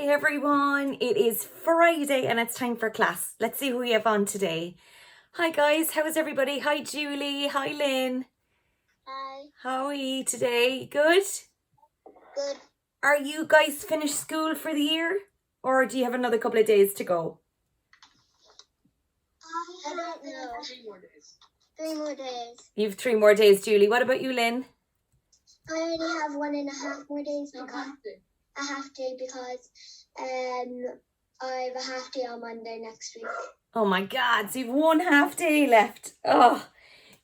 everyone, it is Friday and it's time for class. Let's see who we have on today. Hi guys, how is everybody? Hi Julie, hi Lynn. Hi. How are you today? Good? Good. Are you guys finished school for the year? Or do you have another couple of days to go? I don't know. 3 more days. 3 more days. You have 3 more days, Julie. What about you, Lynn? I already have 1.5 more days because a half day because I have a half day on Monday next week. Oh my God, so you've 1 half day left. Oh,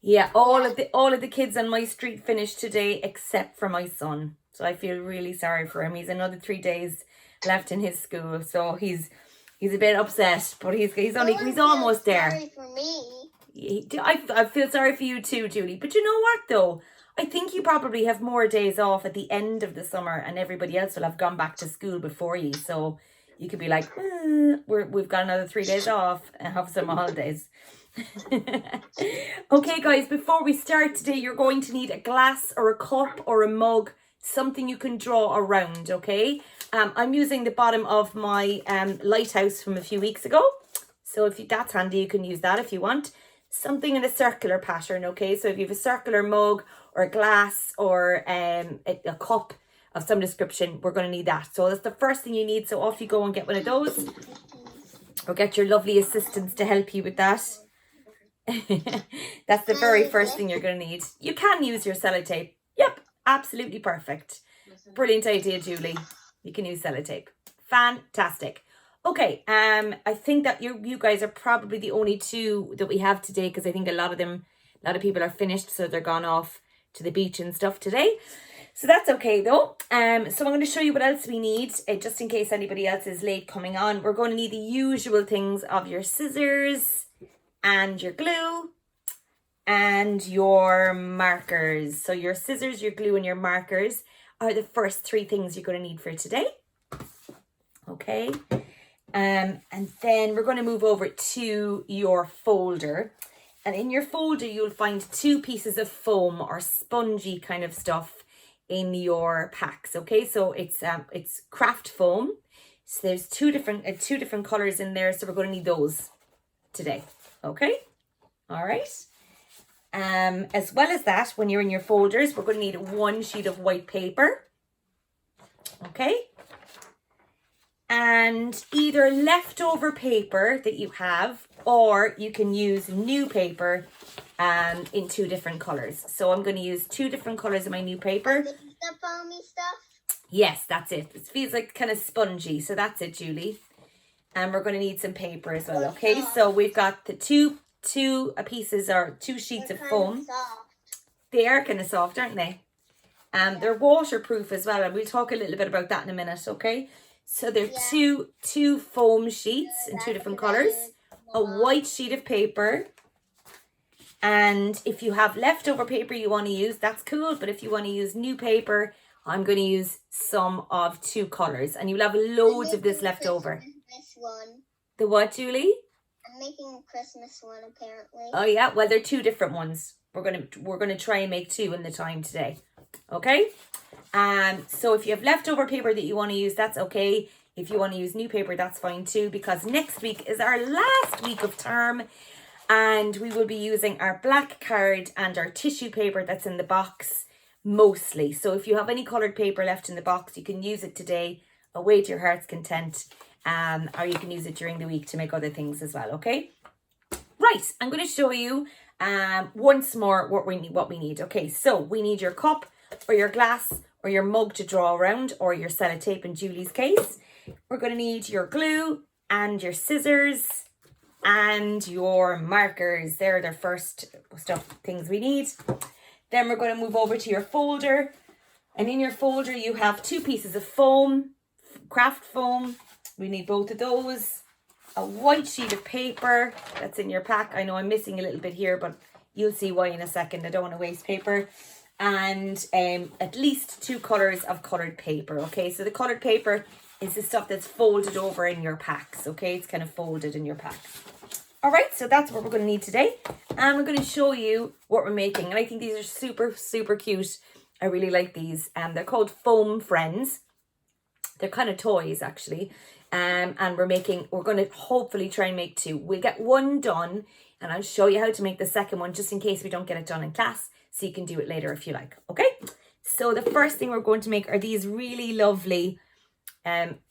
yeah. All of the kids on my street finished today except for my son. So I feel really sorry for him. He's another 3 days left in his school, so he's a bit upset, but he's almost there. Sorry for me. I feel sorry for you too, Julie. But you know what though? I think you probably have more days off at the end of the summer, and everybody else will have gone back to school before you. So you could be like, we've got another 3 days off and have some holidays. Okay, guys, before we start today, you're going to need a glass or a cup or a mug, something you can draw around, okay? I'm using the bottom of my lighthouse from a few weeks ago. So if that's handy, you can use that if you want. Something in a circular pattern, okay? So if you have a circular mug or a glass or a cup of some description, we're going to need that. So that's the first thing you need. So off you go and get one of those. Or get your lovely assistants to help you with that. That's the very first thing you're going to need. You can use your sellotape. Yep, absolutely perfect. Brilliant idea, Julie. You can use sellotape. Fantastic. Okay, I think that you guys are probably the only two that we have today, because I think a lot of people are finished, so they're gone off to the beach and stuff today. So that's okay though. So I'm going to show you what else we need, just in case anybody else is late coming on. We're going to need the usual things of your scissors and your glue and your markers. So your scissors, your glue and your markers are the first 3 things you're going to need for today. Okay. And then we're going to move over to your folder. And in your folder, you'll find 2 pieces of foam or spongy kind of stuff in your packs. Okay, so it's craft foam. So there's two different colors in there. So we're going to need those today. Okay, all right. As well as that, when you're in your folders, we're going to need 1 sheet of white paper. Okay. And either leftover paper that you have, or you can use new paper in 2 different colors. So I'm going to use 2 different colors of my new paper. The foamy stuff? Yes, that's it. It feels like kind of spongy. So that's it, Julie. And we're going to need some paper as well. Okay, so we've got the two pieces or 2 sheets of foam. They are kind of soft, aren't they? They're waterproof as well. And we'll talk a little bit about that in a minute, okay? So there are two foam sheets in 2 different colors, a white sheet of paper, and if you have leftover paper you want to use, that's cool. But if you want to use new paper, I'm going to use some of 2 colors, and you'll have loads of this left over. The what, Julie? I'm making a Christmas one apparently. Oh yeah, well they're 2 different ones. We're gonna try and make 2 in the time today. Okay. So if you have leftover paper that you want to use, that's okay. If you want to use new paper, that's fine too, because next week is our last week of term, and we will be using our black card and our tissue paper that's in the box mostly. So if you have any coloured paper left in the box, you can use it today, away to your heart's content, or you can use it during the week to make other things as well, okay? Right, I'm going to show you once more what we need. Okay, so we need your cup or your glass or your mug to draw around, or your sellotape in Julie's case. We're going to need your glue and your scissors and your markers. They're the first things we need. Then we're going to move over to your folder. And in your folder, you have 2 pieces of foam, craft foam. We need both of those. A white sheet of paper that's in your pack. I know I'm missing a little bit here, but you'll see why in a second. I don't want to waste paper. And at least 2 colors of colored paper. Okay, so the colored paper is the stuff that's folded over in your packs. Okay, it's kind of folded in your packs. All right, so that's what we're going to need today. And we're going to show you what we're making. And I think these are super, super cute. I really like these. They're called Foam Friends. They're kind of toys actually. And we're going to hopefully try and make 2. We'll get 1 done and I'll show you how to make the second one just in case we don't get it done in class, so you can do it later if you like. Okay, so the first thing we're going to make are these really lovely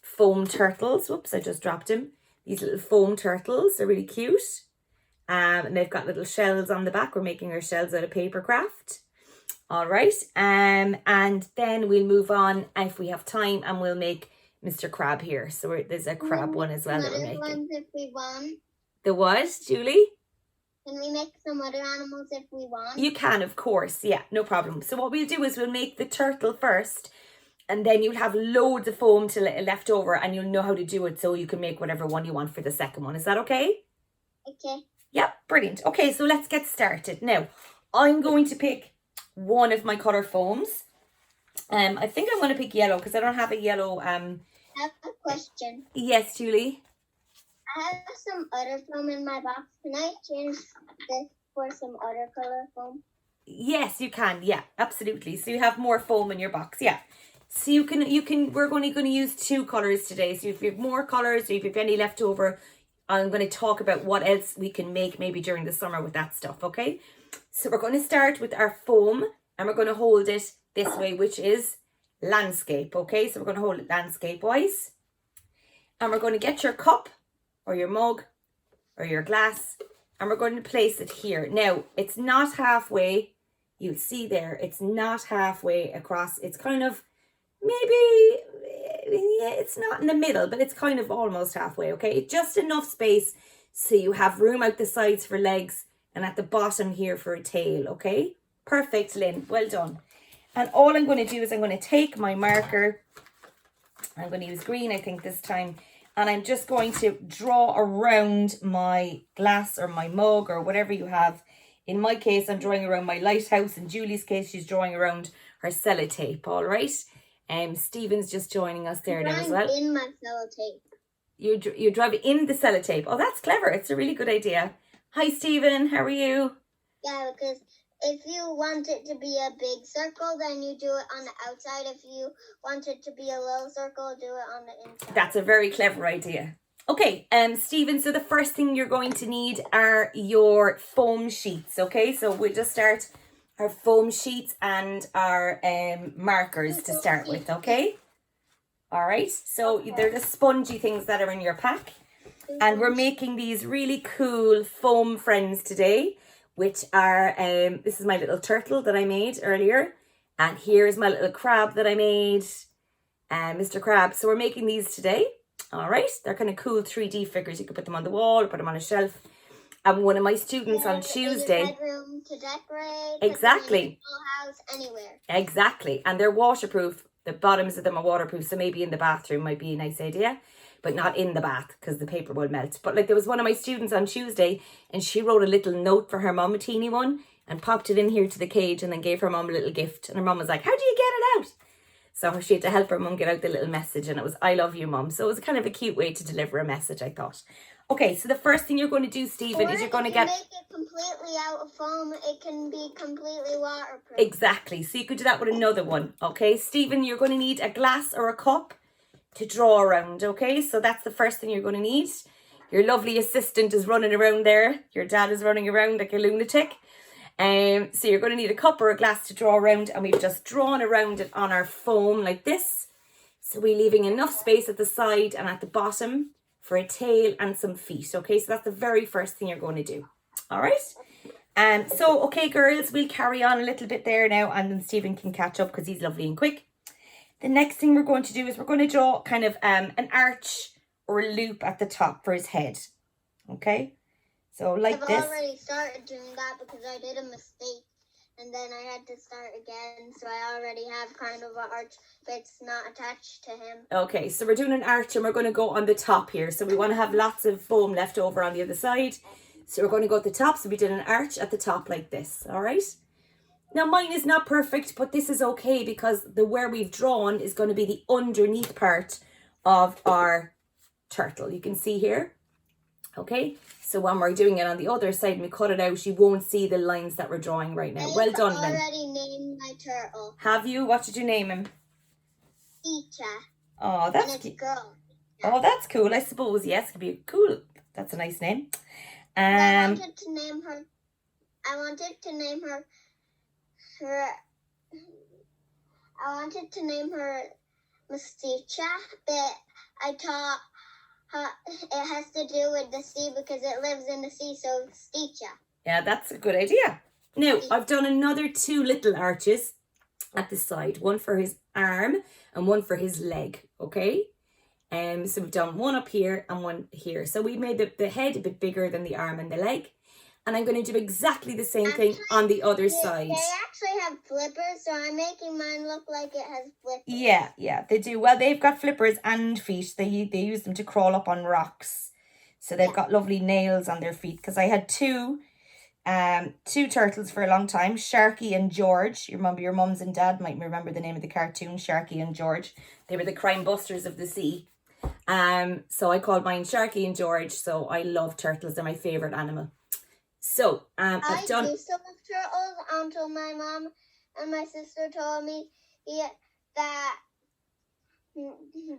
foam turtles. Whoops, I just dropped him. These little foam turtles, they're really cute. And they've got little shells on the back. We're making our shells out of paper craft. All right, and then we'll move on if we have time, and we'll make Mr. Crab here. So there's a crab one as well that we're making. Ones if we want. The what, Julie? Can we make some other animals if we want? You can, of course. Yeah, no problem. So what we'll do is we'll make the turtle first, and then you'll have loads of foam left over, and you'll know how to do it, so you can make whatever one you want for the second one. Is that okay? Okay. Yep, brilliant. Okay, so let's get started. Now, I'm going to pick one of my colour foams. I think I'm going to pick yellow because I don't have a yellow. I have a question. Yes, Julie? I have some other foam in my box. Can I change this for some other colour foam? Yes, you can. Yeah, absolutely. So you have more foam in your box. Yeah. So you can. We're only going to use 2 colours today. So if you have more colours, or if you have any left over, I'm going to talk about what else we can make maybe during the summer with that stuff. Okay. So we're going to start with our foam, and we're going to hold it this way, which is landscape. Okay. So we're going to hold it landscape wise, and we're going to get your cup or your mug or your glass, and we're going to place it here. Now, it's not halfway. You see there, it's not halfway across. It's kind of maybe, yeah, it's not in the middle, but it's kind of almost halfway, okay? Just enough space so you have room out the sides for legs and at the bottom here for a tail, okay? Perfect, Lynn. Well done. And all I'm going to do is I'm going to take my marker. I'm going to use green, I think, this time. And I'm just going to draw around my glass or my mug or whatever you have. In my case, I'm drawing around my lighthouse. In Julie's case, she's drawing around her sellotape, all right? Stephen's just joining us there now as well. In my sellotape. You're driving in the sellotape. Oh, that's clever. It's a really good idea. Hi, Stephen. How are you? Yeah, because if you want it to be a big circle, then you do it on the outside. If you want it to be a little circle, do it on the inside. That's a very clever idea. Okay, Stephen, so the first thing you're going to need are your foam sheets, okay? So we'll just start our foam sheets and our markers to start with, okay? All right, so they're the spongy things that are in your pack. And we're making these really cool foam friends today, which are, this is my little turtle that I made earlier. And here's my little crab that I made, Mr. Crab. So we're making these today. All right, they're kind of cool 3D figures. You can put them on the wall or put them on a shelf. And one of my students on Tuesday. In your bedroom to decorate. Exactly. In your house, anywhere. Exactly. And they're waterproof. The bottoms of them are waterproof. So maybe in the bathroom might be a nice idea. But not in the bath because the paper will melt. But like there was one of my students on Tuesday and she wrote a little note for her mum, a teeny one, and popped it in here to the cage and then gave her mum a little gift. And her mum was like, how do you get it out? So she had to help her mum get out the little message, and it was, I love you, mum. So it was kind of a cute way to deliver a message, I thought. Okay, so the first thing you're going to do, Stephen, is you're going to get... make it completely out of foam, it can be completely waterproof. Exactly. So you could do that with another one, okay? Stephen, you're going to need a glass or a cup to draw around, okay? So that's the first thing you're going to need. Your lovely assistant is running around there. Your dad is running around like a lunatic. So you're going to need a cup or a glass to draw around, and we've just drawn around it on our foam like this. So we're leaving enough space at the side and at the bottom for a tail and some feet. Okay, so that's the very first thing you're going to do. All right. So, okay, girls, we'll carry on a little bit there now, and then Stephen can catch up because he's lovely and quick. The next thing we're going to do is we're going to draw kind of an arch or a loop at the top for his head. Okay. So like this. I've already started doing that because I did a mistake and then I had to start again. So I already have kind of an arch, but it's not attached to him. Okay, so we're doing an arch and we're going to go on the top here. So we want to have lots of foam left over on the other side. So we're going to go at the top. So we did an arch at the top like this. All right. Now mine is not perfect, but this is okay because the where we've drawn is going to be the underneath part of our turtle. You can see here. Okay, so when we're doing it on the other side and we cut it out, you won't see the lines that we're drawing right now. Well done, then. I already named my turtle. Have you? What did you name him? Icha. Oh, and that's it's a cute. girl. Oh, that's cool. I suppose. Yes, could be cool. That's a nice name. I wanted to name her. I wanted to name her. I wanted to name her Mysticia, but I thought it has to do with the sea because it lives in the sea, so Mysticia. Yeah, that's a good idea. Now, I've done another 2 little arches at the side. One for his arm and one for his leg, okay? So we've done one up here and one here. So we made the head a bit bigger than the arm and the leg. And I'm going to do exactly the same thing on the other side. They actually have flippers, so I'm making mine look like it has flippers. Yeah, they do. Well, they've got flippers and feet. They use them to crawl up on rocks. So they've got lovely nails on their feet. Because I had two turtles for a long time, Sharky and George. You remember, your mums and dad might remember the name of the cartoon, Sharky and George. They were the crime busters of the sea. So I called mine Sharky and George. So I love turtles. They're my favorite animal. So I've done. I used to love turtles until my mom and my sister told me that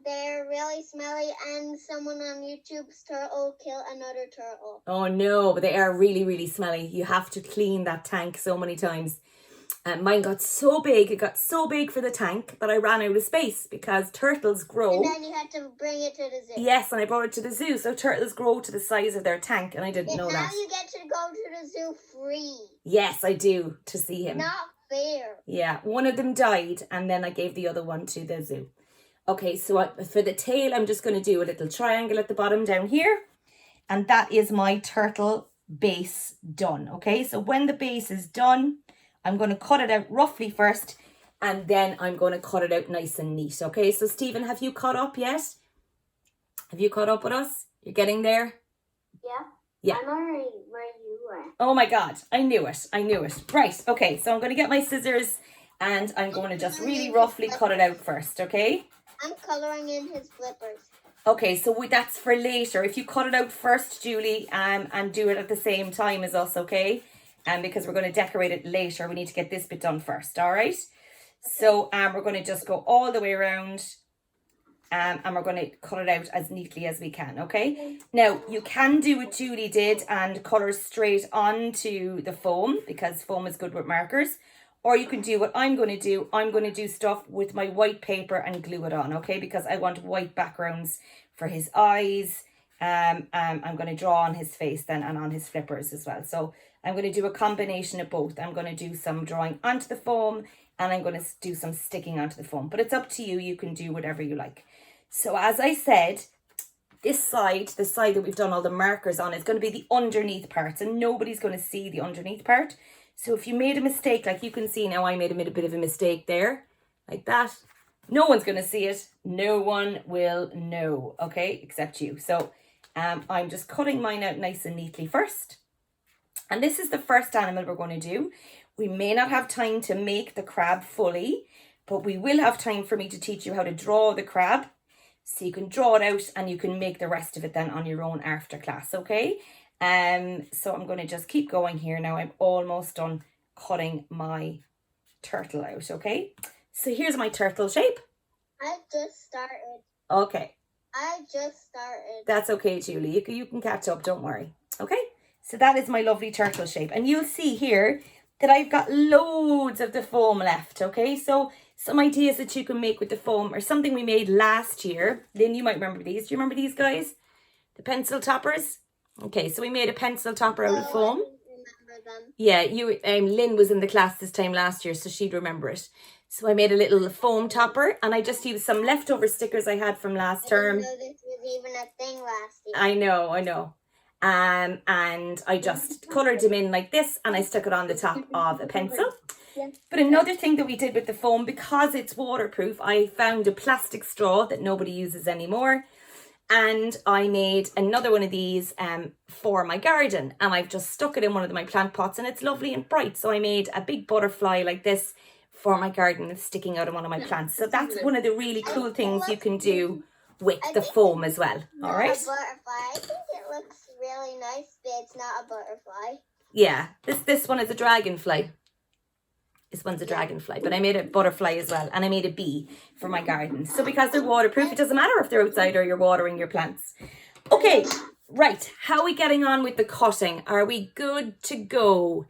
they're really smelly, and someone on YouTube's turtle killed another turtle. Oh no, but they are really, really smelly. You have to clean that tank so many times. And mine got so big, it got so big for the tank that I ran out of space because turtles grow. And then you had to bring it to the zoo. Yes, and I brought it to the zoo. So turtles grow to the size of their tank, and I didn't know that. Now you get to go to the zoo free. Yes, I do, to see him. Not fair. Yeah, one of them died, and then I gave the other one to the zoo. Okay, so for the tail, I'm just going to do a little triangle at the bottom down here. And that is my turtle base done. Okay, so when the base is done, I'm going to cut it out roughly first, and then I'm going to cut it out nice and neat. Okay, so Stephen, have you caught up yet? Have you caught up with us? You're getting there? Yeah. I'm already where you were. Oh my God, I knew it. Right, okay, so I'm going to get my scissors and I'm going to just really roughly cut it out first, okay? I'm coloring in his flippers. Okay, so that's for later. If you cut it out first, Julie, and do it at the same time as us, okay? Because we're going to decorate it later. We need to get this bit done first, all right? So we're going to just go all the way around and we're going to cut it out as neatly as we can, okay? Now, you can do what Julie did and colour straight onto the foam because foam is good with markers. Or you can do what I'm going to do. I'm going to do stuff with my white paper and glue it on, okay? Because I want white backgrounds for his eyes. I'm going to draw on his face then and on his flippers as well. So I'm going to do a combination of both. I'm going to do some drawing onto the foam and I'm going to do some sticking onto the foam. But it's up to you. You can do whatever you like. So as I said, this side, the side that we've done all the markers on, is going to be the underneath part. And nobody's going to see the underneath part. So if you made a mistake, like you can see now, I made a bit of a mistake there, like that. No one's going to see it. No one will know, okay, except you. So I'm just cutting mine out nice and neatly first. And this is the first animal we're going to do. We may not have time to make the crab fully, but we will have time for me to teach you how to draw the crab. So you can draw it out and you can make the rest of it then on your own after class, okay? So I'm going to just keep going here now. I'm almost done cutting my turtle out, okay? So here's my turtle shape. I just started. Okay. I just started. That's okay, Julie. You can catch up, don't worry. Okay? So that is my lovely turtle shape. And you'll see here that I've got loads of the foam left, okay? So some ideas that you can make with the foam are something we made last year. Lynn, you might remember these. Do you remember these guys? The pencil toppers? Okay, so we made a pencil topper out of foam. I remember them. Yeah, Lynn was in the class this time last year, so she'd remember it. So I made a little foam topper, and I just used some leftover stickers I had from last term. I didn't know this was even a thing last year. I know. And I just coloured them in like this, and I stuck it on the top of a pencil. But another thing that we did with the foam, because it's waterproof, I found a plastic straw that nobody uses anymore. And I made another one of these for my garden. And I've just stuck it in one of my plant pots and it's lovely and bright. So I made a big butterfly like this for my garden that's sticking out of one of my plants. So that's one of the really cool things you can do with the foam as well. All right. A butterfly. I think it looks really nice, but it's not a butterfly. Yeah. This one is a dragonfly. This one's a dragonfly, but I made a butterfly as well, and I made a bee for my garden. So because they're waterproof, it doesn't matter if they're outside or you're watering your plants. Okay, right. How are we getting on with the cutting? Are we good to go?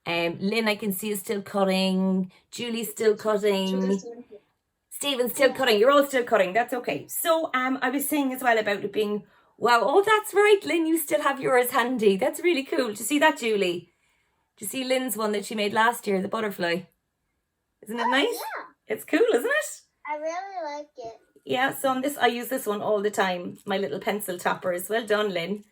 Lynn, I can see is still cutting. Julie's still cutting. Stephen's still cutting. You're all still cutting. That's okay. So I was saying as well about it being, wow, oh, that's right, Lynn, you still have yours handy. That's really cool. Do you see that, Julie? Do you see Lynn's one that she made last year, the butterfly? Isn't it nice? Yeah. It's cool, isn't it? I really like it. Yeah, so on this, I use this one all the time. My little pencil toppers. Well done, Lynn.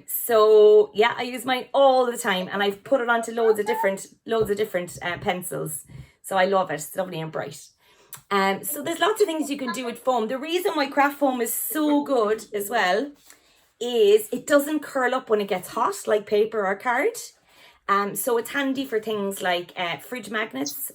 So yeah, I use mine all the time, and I've put it onto loads of different pencils. So I love it. It's lovely and bright. So there's lots of things you can do with foam. The reason why craft foam is so good as well is it doesn't curl up when it gets hot like paper or card. So it's handy for things like fridge magnets.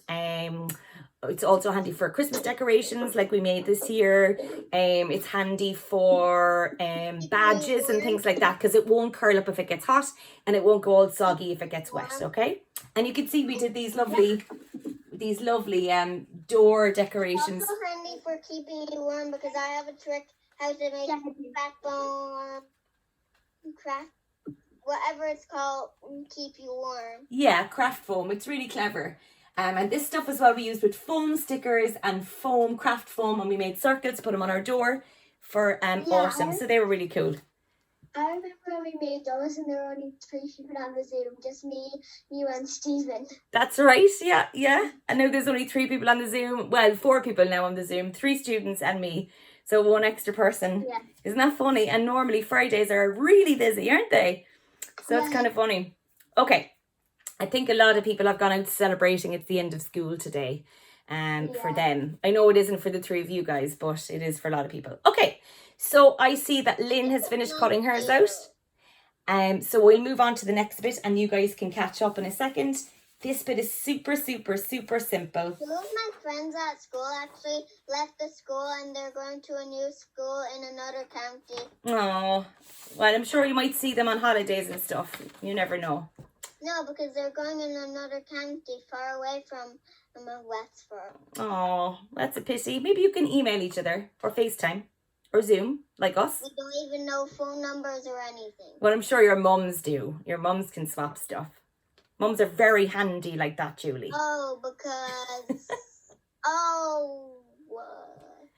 It's also handy for Christmas decorations like we made this year. It's handy for badges and things like that because it won't curl up if it gets hot, and it won't go all soggy if it gets wet, okay? And you can see we did these lovely door decorations. Also handy for keeping you warm because I have a trick how to make backbone craft, whatever it's called, keep you warm. Yeah, craft foam. It's really clever. And this stuff as well we used with foam stickers and foam, craft foam, and we made circles, put them on our door for autumn. So they were really cool. I remember when we made those and there were only 3 people on the Zoom, just me, you and Stephen. That's right, yeah. I know there's only 3 people on the Zoom. Well, 4 people now on the Zoom, 3 students and me. So 1 extra person. Yeah. Isn't that funny? And normally Fridays are really busy, aren't they? So it's kind of funny. Okay. I think a lot of people have gone out celebrating. It's the end of school today for them. I know it isn't for the 3 of you guys, but it is for a lot of people. Okay, so I see that Lynn has finished cutting hers out. So we'll move on to the next bit and you guys can catch up in a second. This bit is super, super, super simple. Two of my friends at school actually left the school and they're going to a new school in another county. Oh, well, I'm sure you might see them on holidays and stuff. You never know. No, because they're going in another county far away from Wexford. Oh, that's a pity. Maybe you can email each other or FaceTime or Zoom like us. We don't even know phone numbers or anything. Well, I'm sure your mums do. Your mums can swap stuff. Mums are very handy like that, Julie. Oh, because... what?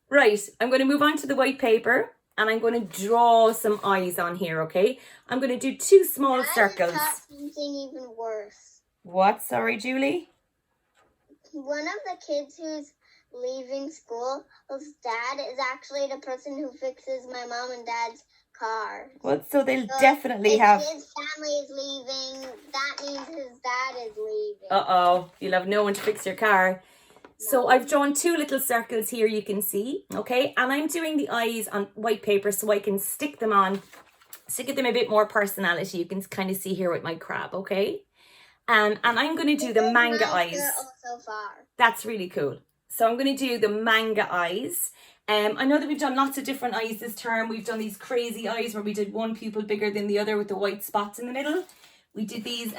Right, I'm going to move on to the white paper. And I'm going to draw some eyes on here, okay? I'm going to do 2 small circles. Something even worse. What? Sorry, Julie? One of the kids who's leaving school, his dad is actually the person who fixes my mom and dad's car. Well, so they'll definitely have... If his family is leaving, that means his dad is leaving. Uh-oh, you'll have no one to fix your car. So I've drawn 2 little circles here, you can see, okay? And I'm doing the eyes on white paper so I can stick them on, to give them a bit more personality. You can kind of see here with my crab, okay? And I'm going to do the manga eyes. So far. That's really cool. So I'm going to do the manga eyes. I know that we've done lots of different eyes this term. We've done these crazy eyes where we did one pupil bigger than the other with the white spots in the middle. We did these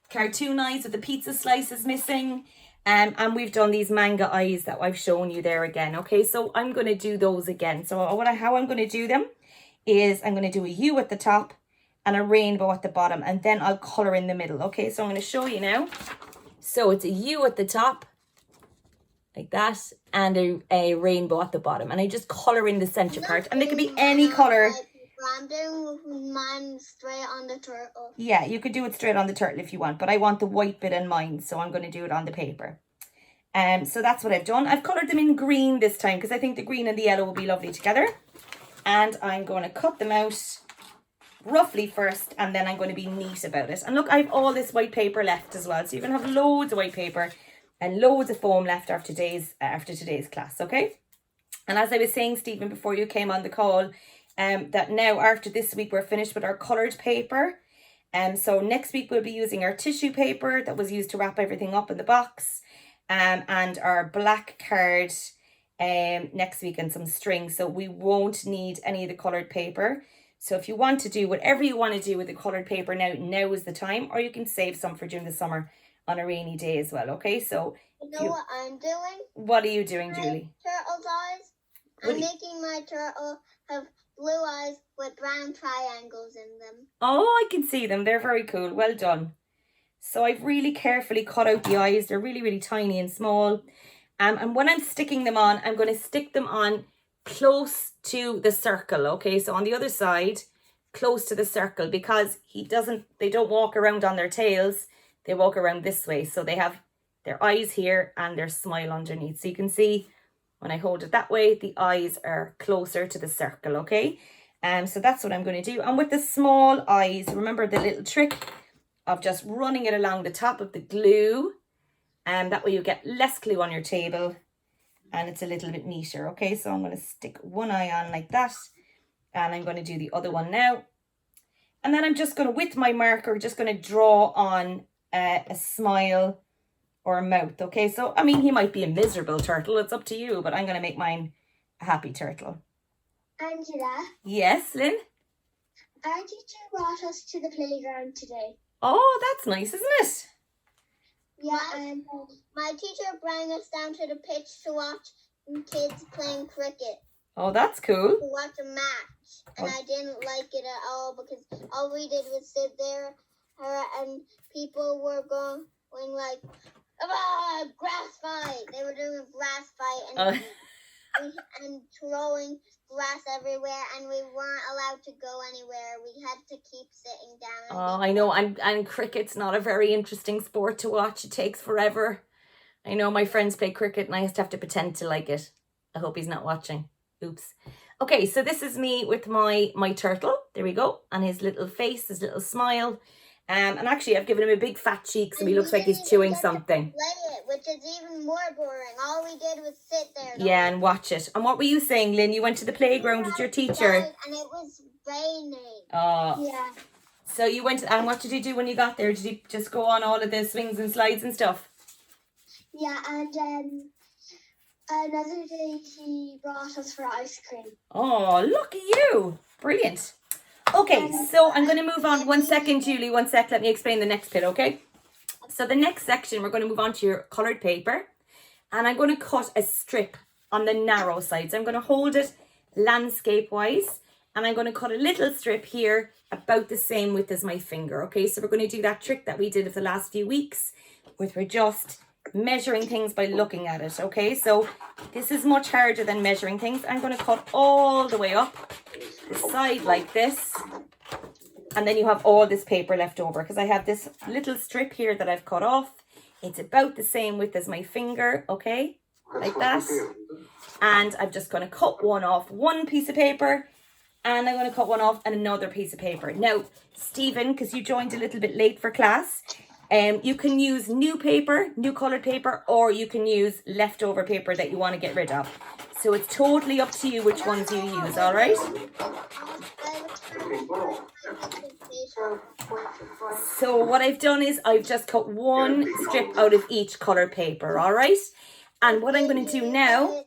cartoon eyes with the pizza slices missing. And we've done these manga eyes that I've shown you there again. Okay, so I'm going to do those again. So how I'm going to do them is I'm going to do a U at the top and a rainbow at the bottom. And then I'll colour in the middle. Okay, so I'm going to show you now. So it's a U at the top, like that, and a rainbow at the bottom. And I just colour in the centre part. And they can be any colour. I'm doing mine straight on the turtle. Yeah, you could do it straight on the turtle if you want, but I want the white bit in mine, so I'm going to do it on the paper. So that's what I've done. I've coloured them in green this time because I think the green and the yellow will be lovely together. And I'm going to cut them out roughly first, and then I'm going to be neat about it. And look, I have all this white paper left as well, so you can have loads of white paper and loads of foam left after today's class, okay? And as I was saying, Stephen, before you came on the call, that now after this week we're finished with our coloured paper. So next week we'll be using our tissue paper that was used to wrap everything up in the box, and our black card next week and some string. So we won't need any of the coloured paper. So if you want to do whatever you want to do with the coloured paper now is the time, or you can save some for during the summer on a rainy day as well, okay? So You know what I'm doing? What are you doing, Julie? Turtle's eyes. I'm making my turtle have blue eyes with brown triangles in them. Oh, I can see them. They're very cool. Well done. So I've really carefully cut out the eyes. They're really, really tiny and small. And when I'm sticking them on, I'm going to stick them on close to the circle, okay? So on the other side, close to the circle, because they don't walk around on their tails. They walk around this way. So they have their eyes here and their smile underneath. So you can see when I hold it that way, the eyes are closer to the circle, okay? So that's what I'm going to do. And with the small eyes, remember the little trick of just running it along the top of the glue. And that way you get less glue on your table and it's a little bit neater, okay? So I'm going to stick one eye on like that. And I'm going to do the other one now. And then I'm just going to, with my marker, just going to draw on a smile or a mouth, okay? So, I mean, he might be a miserable turtle. It's up to you, but I'm going to make mine a happy turtle. Angela? Yes, Lynn? Our teacher brought us to the playground today. Oh, that's nice, isn't it? Yeah, and my teacher brought us down to the pitch to watch kids playing cricket. Oh, that's cool. To watch a match. And I didn't like it at all because all we did was sit there and people were going like, grass fight. They were doing a grass fight and throwing grass everywhere, and we weren't allowed to go anywhere. We had to keep sitting down. Oh, I know. And cricket's not a very interesting sport to watch. It takes forever. I know my friends play cricket and I used to have to pretend to like it. I hope he's not watching. Oops. Okay, so this is me with my turtle. There we go. And his little face, his little smile. And actually, I've given him a big fat cheek, so he looks like he's chewing something. Play it, which is even more boring. All we did was sit there. Yeah, and watch it. And what were you saying, Lynn? You went to the playground with your teacher. And it was raining. Oh. Yeah. So you went, and what did you do when you got there? Did you just go on all of the swings and slides and stuff? Yeah, and another day he brought us for ice cream. Oh, look at you. Brilliant. Okay, so I'm going to move on. 1 second, Julie. 1 sec. Let me explain the next bit, okay? So the next section, we're going to move on to your coloured paper. And I'm going to cut a strip on the narrow side. So I'm going to hold it landscape-wise. And I'm going to cut a little strip here about the same width as my finger, okay? So we're going to do that trick that we did of the last few weeks, where we're just measuring things by looking at it, okay? So this is much harder than measuring things. I'm going to cut all the way up the side like this, and then you have all this paper left over because I have this little strip here that I've cut off. It's about the same width as my finger, okay? Like that. And I'm just going to cut one off one piece of paper, and I'm going to cut one off and another piece of paper. Now, Stephen, because you joined a little bit late for class, you can use new paper, new coloured paper, or you can use leftover paper that you want to get rid of. So it's totally up to you which ones you use, all right? So what I've done is I've just cut one strip out of each coloured paper, all right? And what I'm going to do now...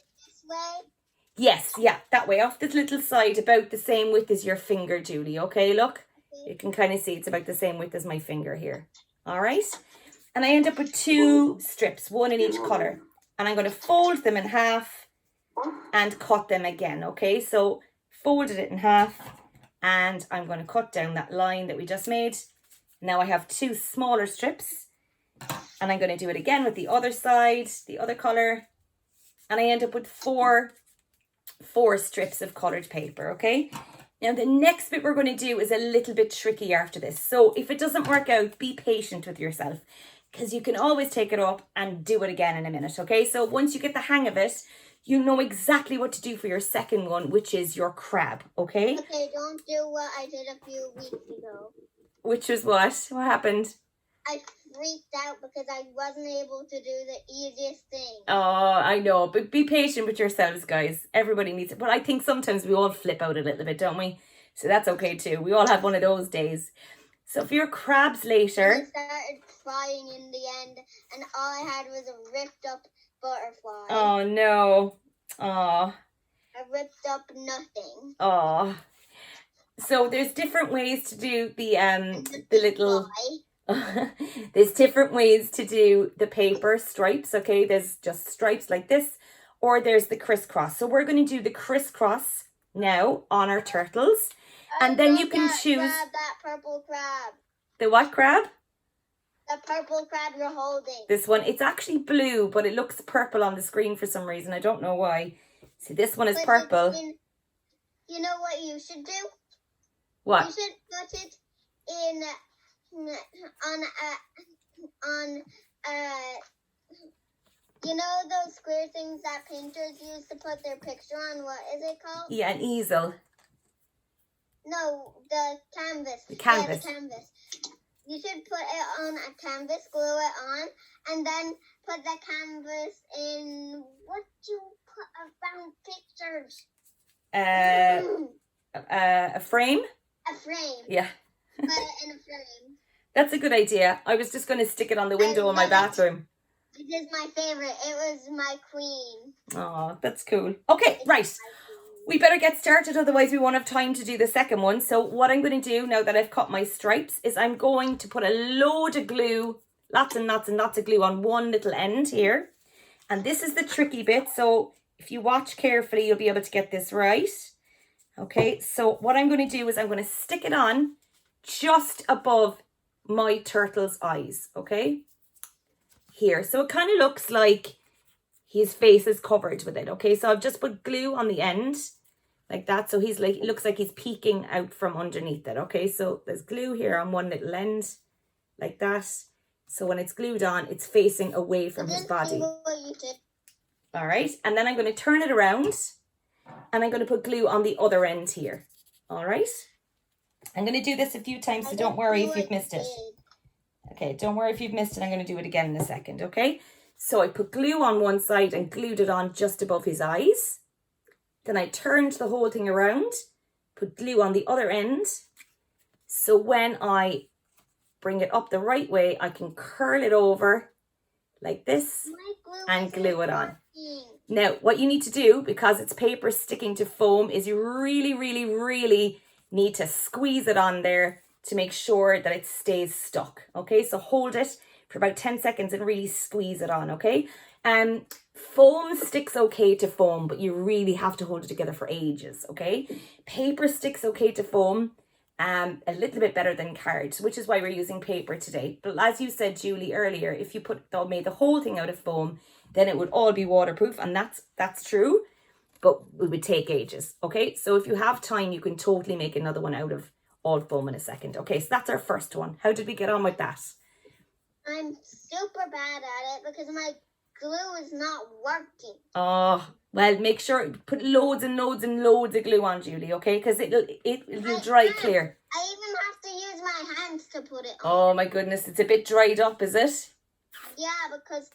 Yes, yeah, that way, off this little side, about the same width as your finger, Julie, okay? Look, you can kind of see it's about the same width as my finger here, all right? And I end up with two strips, one in each colour. And I'm going to fold them in half and cut them again, okay? So folded it in half and I'm going to cut down that line that we just made. Now I have two smaller strips and I'm going to do it again with the other side, the other colour. And I end up with four strips of coloured paper, okay? Now the next bit we're going to do is a little bit tricky after this. So if it doesn't work out, be patient with yourself because you can always take it up and do it again in a minute, okay? So once you get the hang of it, you know exactly what to do for your second one, which is your crab, okay? Okay, don't do what I did a few weeks ago. Which was what? What happened? I freaked out because I wasn't able to do the easiest thing. Oh, I know, but be patient with yourselves, guys. Everybody needs it. But I think sometimes we all flip out a little bit, don't we? So that's okay too. We all have one of those days. So for your crabs later... I started crying in the end, and all I had was a ripped up butterfly. Oh, no. Oh. I ripped up nothing. Oh. So there's different ways to do the little there's different ways to do the paper stripes, okay? There's just stripes like this, or there's the crisscross. So we're going to do the crisscross now on our turtles. And then you can choose that purple crab. the what crab? The purple crab you're holding. This one, it's actually blue, but it looks purple on the screen for some reason. I don't know why. See, this one is purple. You know what you should do? What? You should put it in on you know those square things that painters use to put their picture on? What is it called? Yeah, an easel. No, the canvas. The canvas. Yeah, the canvas. You should put it on a canvas, glue it on, and then put the canvas in what you put around pictures. A frame? A frame. Yeah. Put it in a frame. That's a good idea. I was just going to stick it on the window in my bathroom. It is my favorite. It was my queen. Oh, that's cool. Okay, right. We better get started, otherwise we won't have time to do the second one. So what I'm going to do now that I've cut my stripes is I'm going to put a load of glue, lots and lots and lots of glue on one little end here. And this is the tricky bit. So if you watch carefully, you'll be able to get this right. Okay, so what I'm going to do is I'm going to stick it on just above my turtle's eyes, okay? Here. So it kind of looks like his face is covered with it, okay? So I've just put glue on the end like that. So he's like, it looks like he's peeking out from underneath it, okay? So there's glue here on one little end like that. So when it's glued on, it's facing away from his body. All right. And then I'm going to turn it around and I'm going to put glue on the other end here. All right. I'm going to do this a few times, so don't worry if you've missed it. Okay, don't worry if you've missed it. I'm going to do it again in a second, okay? So I put glue on one side and glued it on just above his eyes. Then I turned the whole thing around, put glue on the other end. So when I bring it up the right way, I can curl it over like this and glue it on. Now, what you need to do, because it's paper sticking to foam, is you really, really, really need to squeeze it on there to make sure that it stays stuck. Okay, so hold it for about 10 seconds and really squeeze it on, okay? Foam sticks okay to foam, but you really have to hold it together for ages, okay? Paper sticks okay to foam, a little bit better than cards, which is why we're using paper today. But as you said, Julie, earlier, if you made the whole thing out of foam, then it would all be waterproof, and that's true, but it would take ages, okay? So if you have time, you can totally make another one out of all foam in a second. Okay, so that's our first one. How did we get on with that? I'm super bad at it because my glue is not working. Oh, well, make sure, put loads and loads and loads of glue on, Julie, okay? Because it'll dry clear. I even have to use my hands to put it on. Oh my goodness, it's a bit dried up, is it? Yeah, because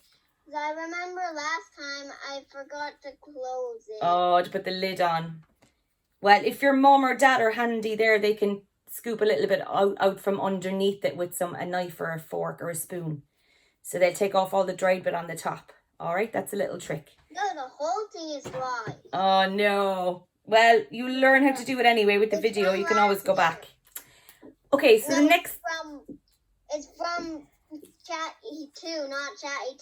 I remember last time I forgot to close it. Oh, to put the lid on. Well, if your mom or dad are handy there, they can scoop a little bit out from underneath it with a knife or a fork or a spoon. So they'll take off all the dried bit on the top. All right, that's a little trick. No, the whole thing is dry. Oh, no. Well, you learn how to do it anyway with the video. You can always go back. Okay, so the next... It's from Chatty 2, not Chatty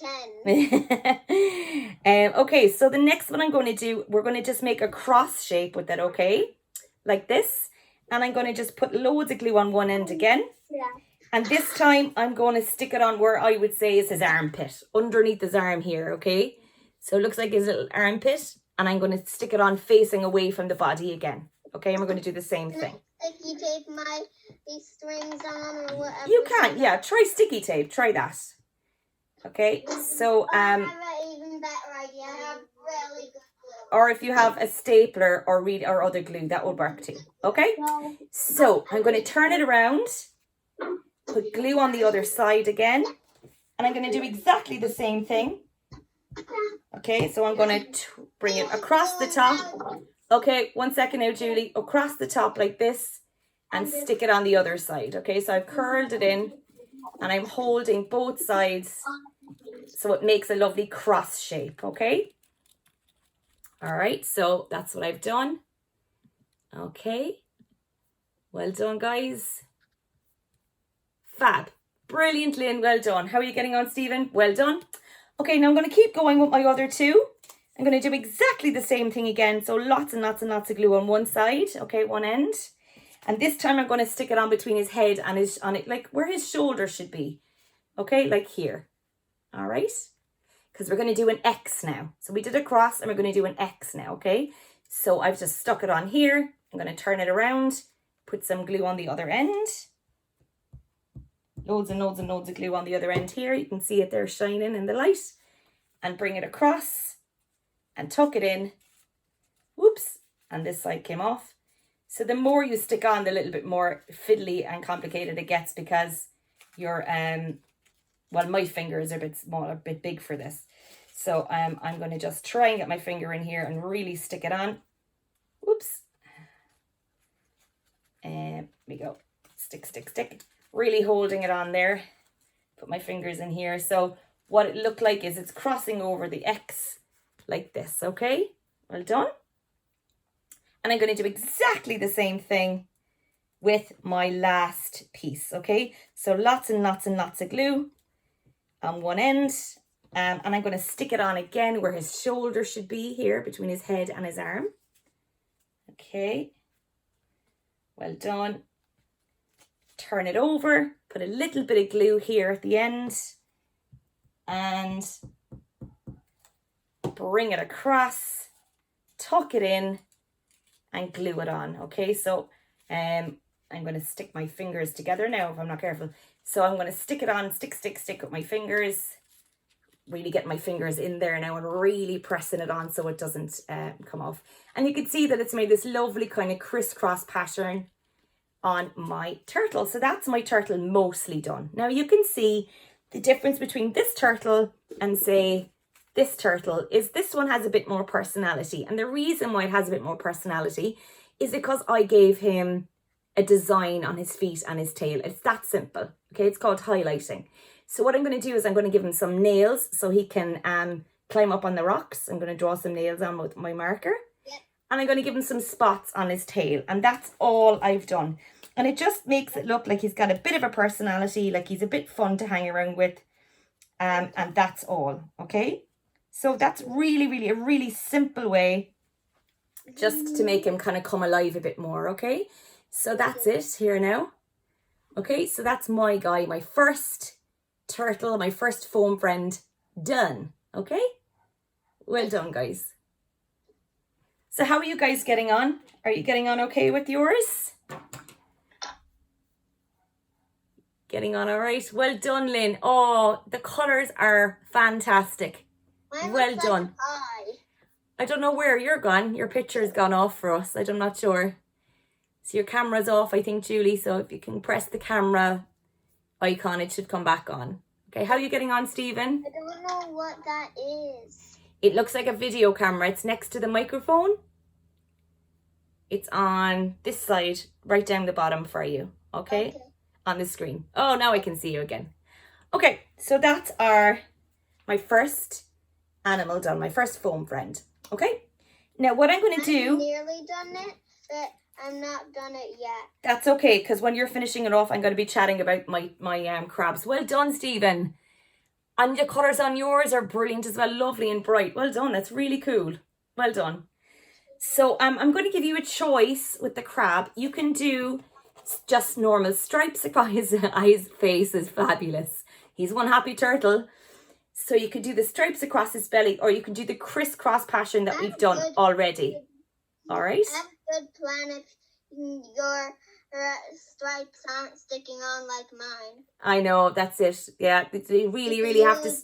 10. Okay, so the next one I'm going to do, we're going to just make a cross shape with it, okay? Like this. And I'm going to just put loads of glue on one end again. Yeah. And this time I'm going to stick it on where I would say is his armpit, underneath his arm here, okay? So it looks like his little armpit, and I'm going to stick it on facing away from the body again, okay? And we're going to do the same thing. Sticky tape these strings on or whatever. You can, yeah. Try sticky tape. Try that. Okay, so I have an even better idea. I have really good glue. Or if you have a stapler or other glue, that would work too. Okay? So I'm going to turn it around, put glue on the other side again, and I'm going to do exactly the same thing. Okay, so I'm going to bring it across the top. Okay, 1 second now, Julie. Across the top like this and stick it on the other side. Okay, so I've curled it in and I'm holding both sides so it makes a lovely cross shape. Okay. All right, so that's what I've done. Okay. Well done, guys. Fab. Brilliant, Lynn. Well done. How are you getting on, Stephen? Well done. Okay, now I'm going to keep going with my other two. I'm going to do exactly the same thing again. So lots and lots and lots of glue on one side. Okay, one end. And this time I'm going to stick it on between his head and his, on it, like where his shoulder should be. Okay, like here. All right. Because we're going to do an X now. So we did a cross and we're going to do an X now. Okay. So I've just stuck it on here. I'm going to turn it around. Put some glue on the other end. Loads and loads and loads of glue on the other end here. You can see it there shining in the light. And bring it across. And tuck it in. Whoops. And this side came off. So the more you stick on, the little bit more fiddly and complicated it gets because your, well, my fingers are a bit small, a bit big for this. So I'm going to just try and get my finger in here and really stick it on. Whoops. And we go. Stick, stick, stick. Really holding it on there. Put my fingers in here. So what it looked like is it's crossing over the X like this, okay? Well done. And I'm going to do exactly the same thing with my last piece, okay? So lots and lots and lots of glue on one end. And I'm going to stick it on again where his shoulder should be here between his head and his arm. Okay. Well done. Turn it over. Put a little bit of glue here at the end. And bring it across. Tuck it in. And glue it on. Okay, so I'm going to stick my fingers together now if I'm not careful. So I'm going to stick it on, stick with my fingers. Really get my fingers in there now and really pressing it on so it doesn't come off. And you can see that it's made this lovely kind of crisscross pattern on my turtle. So that's my turtle mostly done. Now you can see the difference between this turtle and say this turtle is this one has a bit more personality. And the reason why it has a bit more personality is because I gave him a design on his feet and his tail. It's that simple. Okay, it's called highlighting. So what I'm going to do is I'm going to give him some nails so he can climb up on the rocks. I'm going to draw some nails on with my marker. Yep. And I'm going to give him some spots on his tail. And that's all I've done. And it just makes it look like he's got a bit of a personality, like he's a bit fun to hang around with. And that's all. Okay. So that's really, really a really simple way just to make him kind of come alive a bit more, okay? So that's it here now. Okay, so that's my guy, my first turtle, my first foam friend done, okay? Well done, guys. So how are you guys getting on? Are you getting on okay with yours? Getting on all right? Well done, Lynn. Oh, the colours are fantastic. Well done. I don't know where you're gone. Your picture's gone off for us. I'm not sure. So your camera's off, I think, Julie. So if you can press the camera icon, it should come back on. Okay, how are you getting on, Stephen? I don't know what that is. It looks like a video camera. It's next to the microphone. It's on this side, right down the bottom for you. Okay? On the screen. Oh, now I can see you again. Okay, so that's my first animal done, my first foam friend. Okay, now what I'm going to do... I'm nearly done it, but I'm not done it yet. That's okay, because when you're finishing it off, I'm going to be chatting about my crabs. Well done, Stephen. And the colours on yours are brilliant as well, lovely and bright. Well done, that's really cool. Well done. So I'm going to give you a choice with the crab. You can do just normal stripes across his face is fabulous. He's one happy turtle. So you could do the stripes across his belly, or you can do the crisscross pattern that we've done already. All right? I have a good plan if your stripes aren't sticking on like mine. I know, that's it. Yeah, you really have to...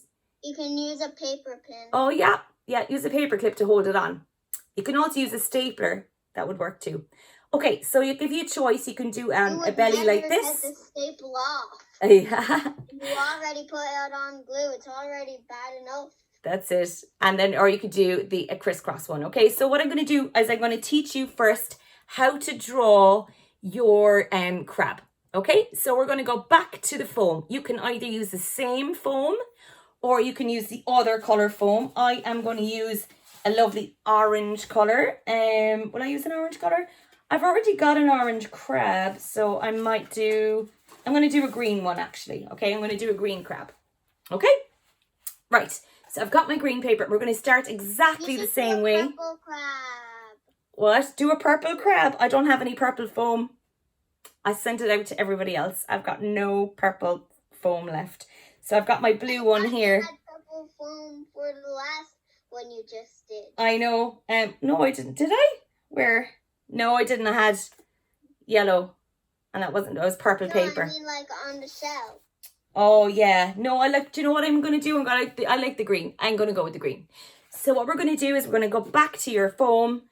You can use a paper pin. Oh, yeah. Yeah, use a paper clip to hold it on. You can also use a stapler. That would work too. Okay, so you give you a choice. You can do a belly like this. The staple off. Yeah. You already put it on glue. It's already bad enough. That's it. And then, or you could do a crisscross one. Okay, so what I'm going to do is I'm going to teach you first how to draw your crab. Okay, so we're going to go back to the foam. You can either use the same foam or you can use the other colour foam. I am going to use a lovely orange colour. Will I use an orange colour? I've already got an orange crab, so I'm going to do a green one actually. Okay, I'm going to do a green crab. Okay, right. So I've got my green paper. We're going to start exactly the same way. Purple crab. What? Do a purple crab? I don't have any purple foam. I sent it out to everybody else. I've got no purple foam left. So I've got my blue one here. I had purple foam for the last one you just did. I know. No, I didn't. Did I? Where? No, I didn't. I had yellow, and it was purple paper. I mean, like on the shelf. Oh yeah. No, do you know what I'm gonna do? I like the green. I'm gonna go with the green. So what we're gonna do is we're gonna go back to your foam,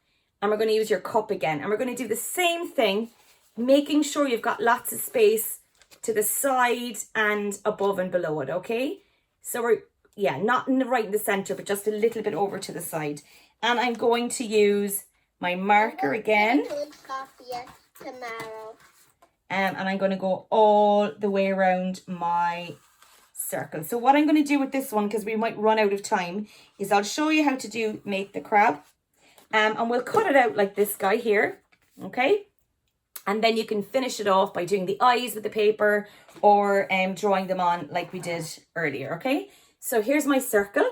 and we're gonna use your cup again, and we're gonna do the same thing, making sure you've got lots of space to the side and above and below it. Okay. So not right in the center, but just a little bit over to the side. And I'm going to use my marker again. Tomorrow. And I'm going to go all the way around my circle. So what I'm going to do with this one, because we might run out of time, is I'll show you how to make the crab. And we'll cut it out like this guy here. Okay. And then you can finish it off by doing the eyes with the paper or drawing them on like we did earlier. Okay. So here's my circle.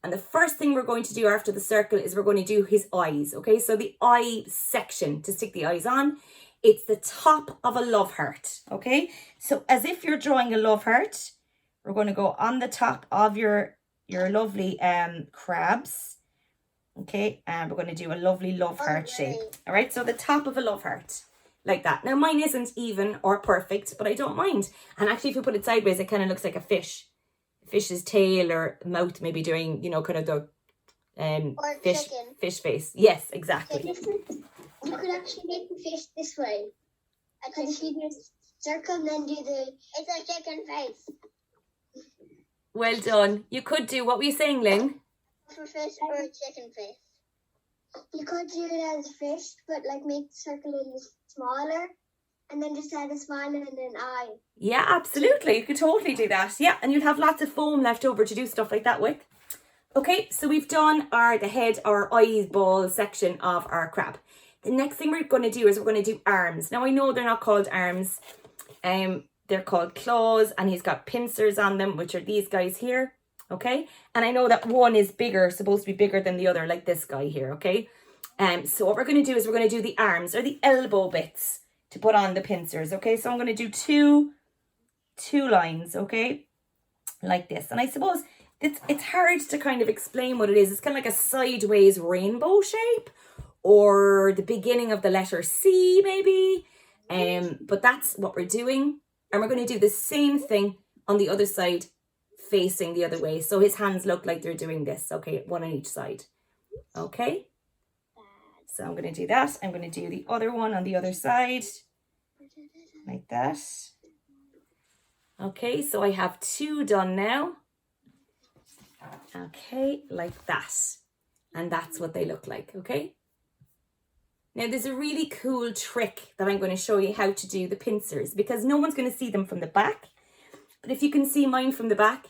And the first thing we're going to do after the circle is we're going to do his eyes. Okay. So the eye section to stick the eyes on. It's the top of a love heart, okay? So as if you're drawing a love heart, we're going to go on the top of your lovely crabs, okay? And we're going to do a lovely love heart shape, all right? So the top of a love heart, like that. Now, mine isn't even or perfect, but I don't mind. And actually, if you put it sideways, it kind of looks like a fish. A fish's tail or mouth maybe doing, kind of the fish face. Yes, exactly. You could actually make the fish this way. I could do this circle and then do it's a chicken face. Well done. You could do, what were you saying, Lynn? For fish or a chicken face. You could do it as fish, but like make the circle a little smaller and then just add a smile and an eye. Yeah, absolutely. You could totally do that. Yeah, and you'd have lots of foam left over to do stuff like that with. Okay, so we've done the head or eyeball section of our crab. The next thing we're going to do is we're going to do arms. Now, I know they're not called arms. They're called claws, and he's got pincers on them, which are these guys here, okay? And I know that one is supposed to be bigger than the other, like this guy here, okay? So what we're going to do is we're going to do the arms, or the elbow bits, to put on the pincers, okay? So I'm going to do two lines, okay? Like this. And I suppose it's hard to kind of explain what it is. It's kind of like a sideways rainbow shape, or the beginning of the letter C, maybe. But that's what we're doing. And we're going to do the same thing on the other side, facing the other way. So his hands look like they're doing this, okay? One on each side, okay? So I'm going to do that. I'm going to do the other one on the other side, like that. Okay, so I have two done now. Okay, like that. And that's what they look like, okay? Now, there's a really cool trick that I'm going to show you how to do the pincers, because no one's going to see them from the back. But if you can see mine from the back,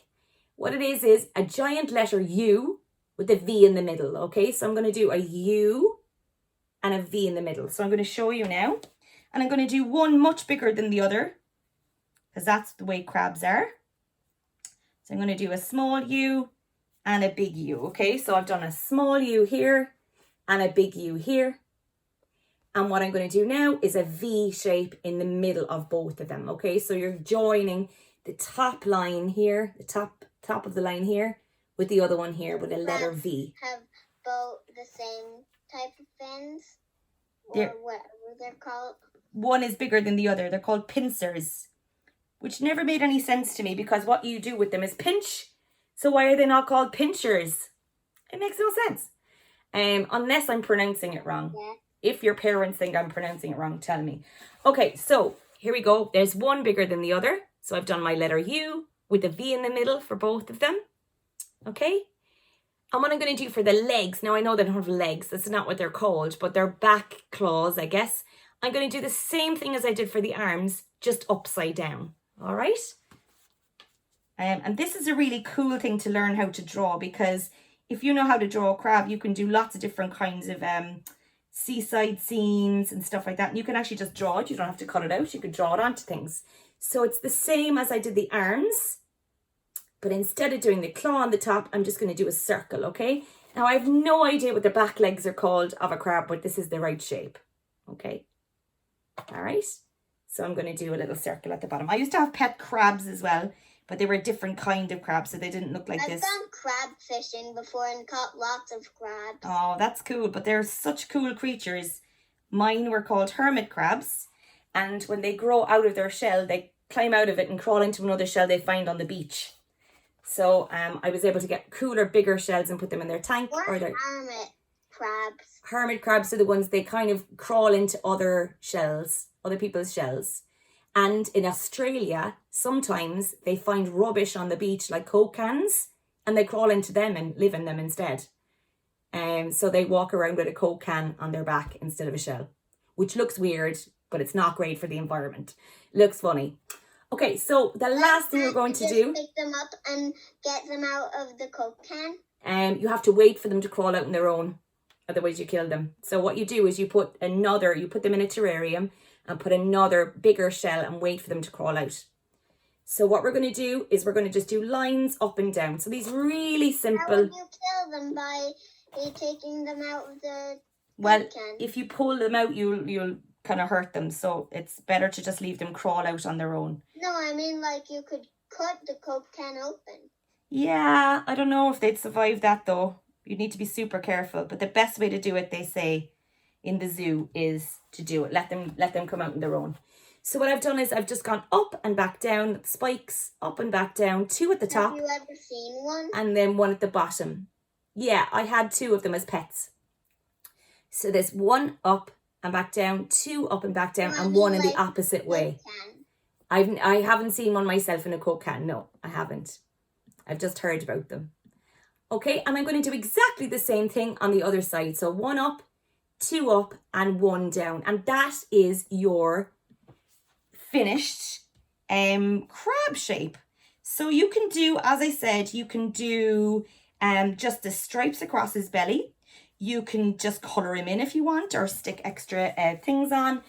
what it is a giant letter U with a V in the middle, okay? So I'm going to do a U and a V in the middle. So I'm going to show you now. And I'm going to do one much bigger than the other, because that's the way crabs are. So I'm going to do a small U and a big U, okay? So I've done a small U here and a big U here. And what I'm going to do now is a V shape in the middle of both of them, okay? So you're joining the top line here, the top of the line here, with the other one here with a letter V. Have both the same type of fins, or whatever they're called? One is bigger than the other. They're called pincers, which never made any sense to me, because what you do with them is pinch. So why are they not called pinchers? It makes no sense. Unless I'm pronouncing it wrong. Yeah. If your parents think I'm pronouncing it wrong, tell me. Okay, so here we go. There's one bigger than the other. So I've done my letter U with a V in the middle for both of them. Okay. And what I'm going to do for the legs, now I know they don't have legs. That's not what they're called, but they're back claws, I guess. I'm going to do the same thing as I did for the arms, just upside down. All right. And this is a really cool thing to learn how to draw, because if you know how to draw a crab, you can do lots of different kinds of seaside scenes and stuff like that. And you can actually just draw it. You don't have to cut it out. You could draw it onto things. So it's the same as I did the arms, but instead of doing the claw on the top, I'm just going to do a circle, okay? Now, I have no idea what the back legs are called of a crab, but this is the right shape, okay? All right, so I'm going to do a little circle at the bottom. I used to have pet crabs as well, but they were a different kind of crab, so they didn't look like this. I've gone crab fishing before and caught lots of crabs. Oh, that's cool, but they're such cool creatures. Mine were called hermit crabs, and when they grow out of their shell, they climb out of it and crawl into another shell they find on the beach. So I was able to get cooler, bigger shells and put them in their tank. Or their hermit crabs. Hermit crabs are the ones they kind of crawl into other shells, other people's shells. And in Australia, sometimes they find rubbish on the beach like Coke cans and they crawl into them and live in them instead. So they walk around with a Coke can on their back instead of a shell, which looks weird, but it's not great for the environment. Looks funny. Okay, so the last thing we're going to do... Pick them up and get them out of the Coke can? You have to wait for them to crawl out on their own. Otherwise you kill them. So what you do is you put them in a terrarium and put another bigger shell and wait for them to crawl out. So what we're going to do is we're going to just do lines up and down. So these really simple... How would you kill them? By taking them out of the can? If you pull them out, you'll kind of hurt them. So it's better to just leave them crawl out on their own. No, I mean like you could cut the Coke can open. Yeah, I don't know if they'd survive that though. You need to be super careful. But the best way to do it, they say, in the zoo is to do it. Let them come out on their own. So what I've done is I've just gone up and back down, spikes, up and back down, 2 at the top. Have you ever seen one? And then 1 at the bottom. Yeah, I had 2 of them as pets. So there's 1 up and back down, 2 up and back down, and 1 in the opposite way. I haven't seen one myself in a Coke can. No, I haven't. I've just heard about them. Okay, and I'm going to do exactly the same thing on the other side. So 1 up, 2 up, and 1 down. And that is your finished crab shape. So you can do, as I said, you can do just the stripes across his belly. You can just colour him in if you want, or stick extra things on.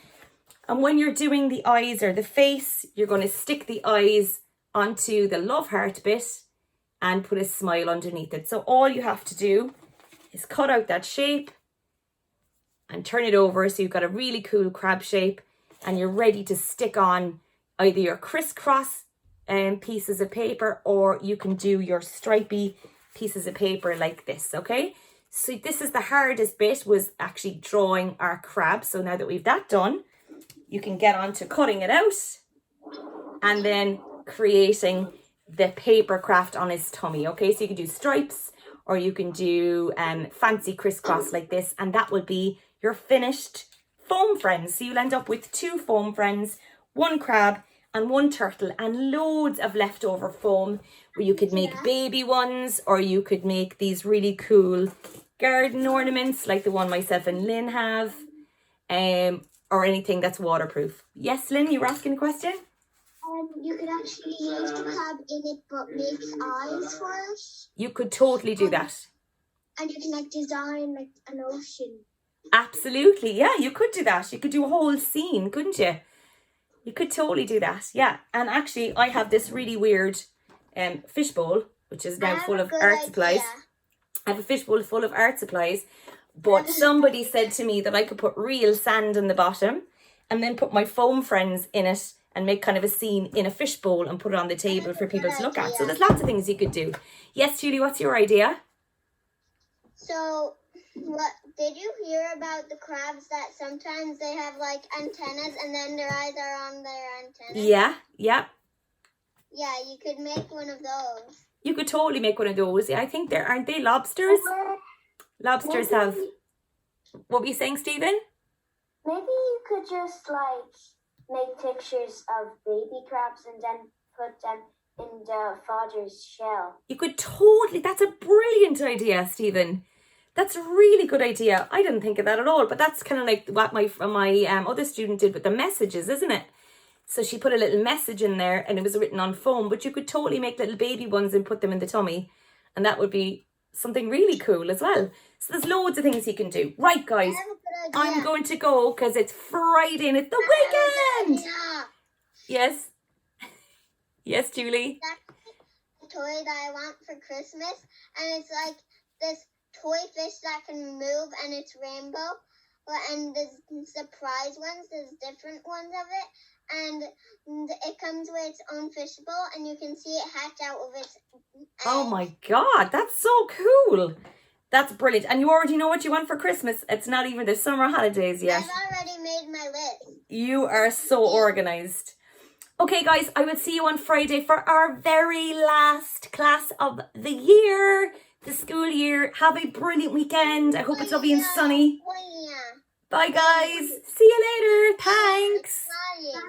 And when you're doing the eyes or the face, you're going to stick the eyes onto the love heart bit and put a smile underneath it. So all you have to do is cut out that shape and turn it over so you've got a really cool crab shape, and you're ready to stick on either your crisscross pieces of paper, or you can do your stripy pieces of paper like this, okay? So this is the hardest bit, was actually drawing our crab. So now that we've that done, you can get on to cutting it out and then creating the paper craft on his tummy, okay? So you can do stripes, or you can do fancy crisscross like this, and that will be your finished foam friends. So you'll end up with 2 foam friends, 1 crab and 1 turtle, and loads of leftover foam where you could make baby ones, or you could make these really cool garden ornaments like the one myself and Lynn have, or anything that's waterproof. Yes, Lynn, you were asking a question? You could actually use the crab in it, but make eyes for it. You could totally do that. And you can like design like an ocean. Absolutely, yeah, you could do that. You could do a whole scene, couldn't you? You could totally do that, yeah. And actually, I have this really weird fishbowl, which is now full of art supplies. I have a fishbowl full of art supplies, but somebody said to me that I could put real sand in the bottom and then put my foam friends in it and make kind of a scene in a fishbowl and put it on the table for people to look at. So there's lots of things you could do. Yes, Julie, what's your idea? So, what did you hear about the crabs that sometimes they have like antennas and then their eyes are on their antennas? Yeah. Yeah, you could make one of those. You could totally make one of those. Yeah, I think aren't they lobsters? Lobsters have... What were you saying, Stephen? Maybe you could just like make pictures of baby crabs and then put them in the father's shell. You could totally... That's a brilliant idea, Stephen. That's a really good idea. I didn't think of that at all, but that's kind of like what my other student did with the messages, isn't it? So she put a little message in there and it was written on foam, but you could totally make little baby ones and put them in the tummy, and that would be something really cool as well. So there's loads of things you can do. Right, guys. I have a good I'm going to go because it's Friday and it's the weekend. Yeah. Yes. Yes, Julie. That's the toy that I want for Christmas, and it's like this toy fish that can move, and it's rainbow. And there's surprise ones. There's different ones of it, and it comes with its own fishbowl, and you can see it hatch out of its. Oh my God, that's so cool. That's brilliant. And you already know what you want for Christmas. It's not even the summer holidays yet. I've already made my list. You are so organized. Okay, guys, I will see you on Friday for our very last class of the year, the school year. Have a brilliant weekend. I hope it's lovely and sunny. Bye, guys. See you later. Thanks. Bye.